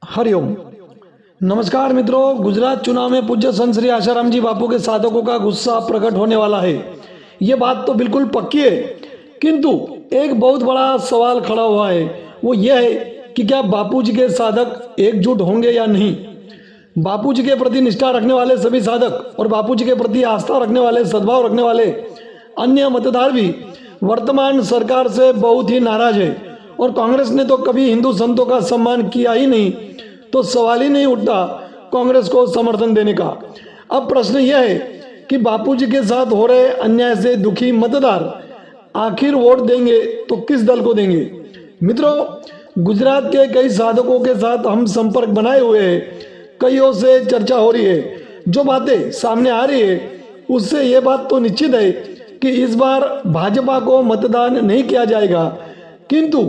हरिओम। नमस्कार मित्रों, गुजरात चुनाव में पूज्य संत श्री आशाराम जी बापू के साधकों का गुस्सा प्रकट होने वाला है। ये बात तो बिल्कुल पक्की है, किंतु एक बहुत बड़ा सवाल खड़ा हुआ है। वो ये है कि क्या बापू जी के साधक एकजुट होंगे या नहीं। बापू जी के प्रति निष्ठा रखने वाले सभी साधक और बापू जी के प्रति आस्था रखने वाले, सद्भाव रखने वाले अन्य मतदार भी वर्तमान सरकार से बहुत ही नाराज है। और कांग्रेस ने तो कभी हिंदू संतों का सम्मान किया ही नहीं, तो सवाल ही नहीं उठता कांग्रेस को समर्थन देने का। अब प्रश्न यह है कि बापूजी के साथ हो रहे अन्याय से दुखी मतदार आखिर वोट देंगे तो किस दल को देंगे। मित्रों, गुजरात के कई साधकों के साथ हम संपर्क बनाए हुए हैं, कईयों से चर्चा हो रही है। जो बातें सामने आ रही है उससे ये बात तो निश्चित है कि इस बार भाजपा को मतदान नहीं किया जाएगा, किंतु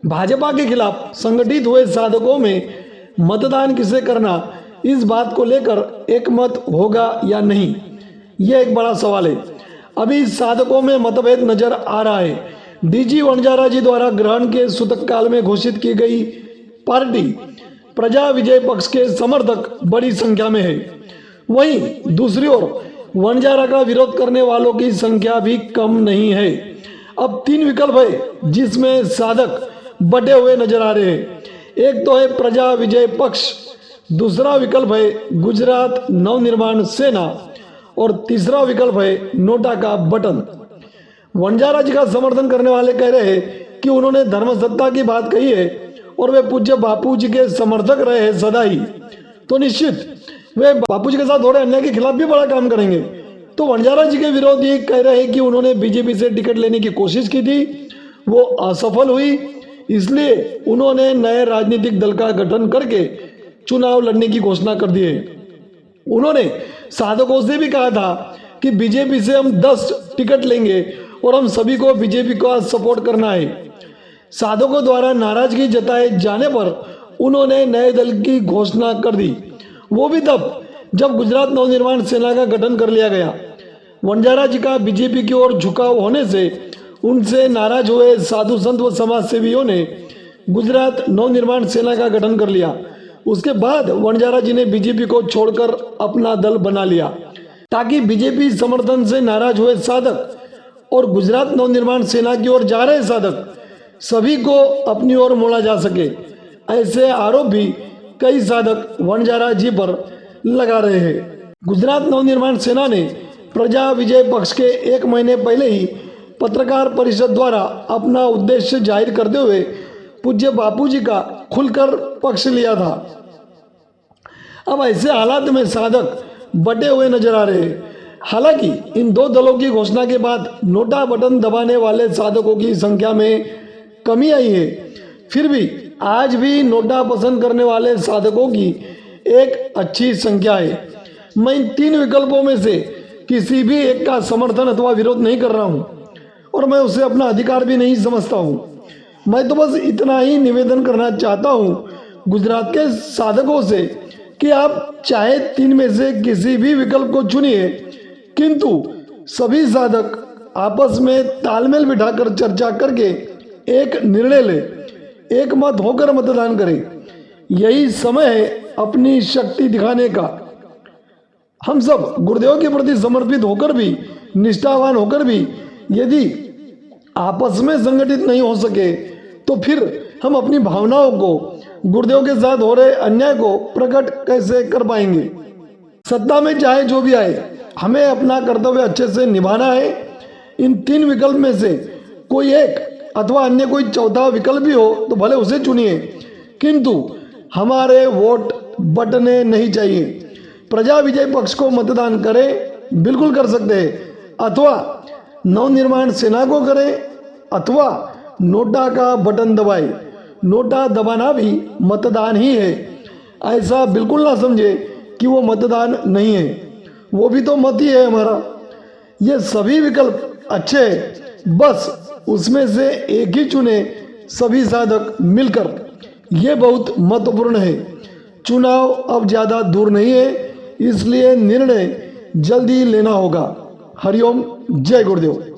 भाजपा के खिलाफ संगठित हुए साधकों में मतदान किसे करना, इस बात को लेकर एक मत होगा या नहीं, यह एक बड़ा सवाल है। अभी साधकों में मतभेद नजर आ रहा है। डीजी वणजारा जी द्वारा ग्रहण के सूतक काल में घोषित की गई पार्टी प्रजा विजय पक्ष के समर्थक बड़ी संख्या में है। वहीं दूसरी ओर वणजारा का विरोध करने वालों की संख्या भी कम नहीं है। अब तीन विकल्प है जिसमें साधक बटे हुए नजर आ रहे हैं। एक तो है प्रजा विजय पक्ष, दूसरा विकल्प है गुजरात नवनिर्माण सेना और तीसरा विकल्प है नोटा का बटन। वणजारा जी का समर्थन करने वाले कह रहे हैं कि उन्होंने धर्म सत्ता की बात कही है और वे पूज्य बापू जी के समर्थक रहे हैं सदा ही, तो निश्चित वे बापू जी के साथ हो रहे अन्याय के खिलाफ भी बड़ा काम करेंगे। तो वणजारा जी के विरोधी कह रहे हैं कि उन्होंने बीजेपी से टिकट लेने की कोशिश की थी, वो असफल हुई, इसलिए उन्होंने नए राजनीतिक दल का गठन करके चुनाव लड़ने की घोषणा कर दी है। उन्होंने साधकों से भी कहा था कि बीजेपी से हम 10 टिकट लेंगे और हम सभी को बीजेपी का सपोर्ट करना है। साधकों द्वारा नाराजगी जताए जाने पर उन्होंने नए दल की घोषणा कर दी, वो भी तब जब गुजरात नवनिर्माण सेना का गठन कर लिया गया। वणजारा जी का बीजेपी की ओर झुकाव होने से उनसे नाराज हुए साधु संत व समाज सेवियों ने गुजरात नवनिर्माण सेना का गठन कर लिया। उसके बाद वणजारा जी ने बीजेपी को छोड़कर अपना दल बना लिया, ताकि बीजेपी समर्थन से नाराज हुए साधक और गुजरात नवनिर्माण सेना की ओर जा रहे साधक सभी को अपनी ओर मोड़ा जा सके। ऐसे आरोप भी कई साधक वणजारा जी पर लगा रहे हैं। गुजरात नवनिर्माण सेना ने प्रजा विजय पक्ष के एक महीने पहले ही पत्रकार परिषद द्वारा अपना उद्देश्य जाहिर करते हुए पूज्य बापू जी का खुलकर पक्ष लिया था। अब ऐसे हालात में साधक बटे हुए नजर आ रहे हैं। हालांकि इन दो दलों की घोषणा के बाद नोटा बटन दबाने वाले साधकों की संख्या में कमी आई है, फिर भी आज भी नोटा पसंद करने वाले साधकों की एक अच्छी संख्या है। मैं इन तीन विकल्पों में से किसी भी एक का समर्थन अथवा विरोध नहीं कर रहा हूँ और मैं उसे अपना अधिकार भी नहीं समझता हूँ। मैं तो बस इतना ही निवेदन करना चाहता हूँ गुजरात के साधकों से कि आप चाहे तीन में से किसी भी विकल्प को चुनिए, किंतु सभी साधक आपस में तालमेल बिठाकर चर्चा करके एक निर्णय ले, एक मत होकर मतदान करें। यही समय है अपनी शक्ति दिखाने का। हम सब गुरुदेव के प्रति समर्पित होकर भी, निष्ठावान होकर भी यदि आपस में संगठित नहीं हो सके तो फिर हम अपनी भावनाओं को गुरुदेव के साथ हो रहे अन्याय को प्रकट कैसे कर पाएंगे। सत्ता में चाहे जो भी आए, हमें अपना कर्तव्य अच्छे से निभाना है। इन तीन विकल्प में से कोई एक अथवा अन्य कोई चौथा विकल्प भी हो तो भले उसे चुनिए, किंतु हमारे वोट बटने नहीं चाहिए। प्रजा विजय पक्ष को मतदान करें, बिल्कुल कर सकते हैं, अथवा नवनिर्माण सेना को करें, अथवा नोटा का बटन दबाए। नोटा दबाना भी मतदान ही है, ऐसा बिल्कुल ना समझे कि वो मतदान नहीं है, वो भी तो मत ही है हमारा। ये सभी विकल्प अच्छे हैं, बस उसमें से एक ही चुने सभी साधक मिलकर, ये बहुत महत्वपूर्ण है। चुनाव अब ज़्यादा दूर नहीं है, इसलिए निर्णय जल्दी लेना होगा। हरिओम, जय गुरुदेव।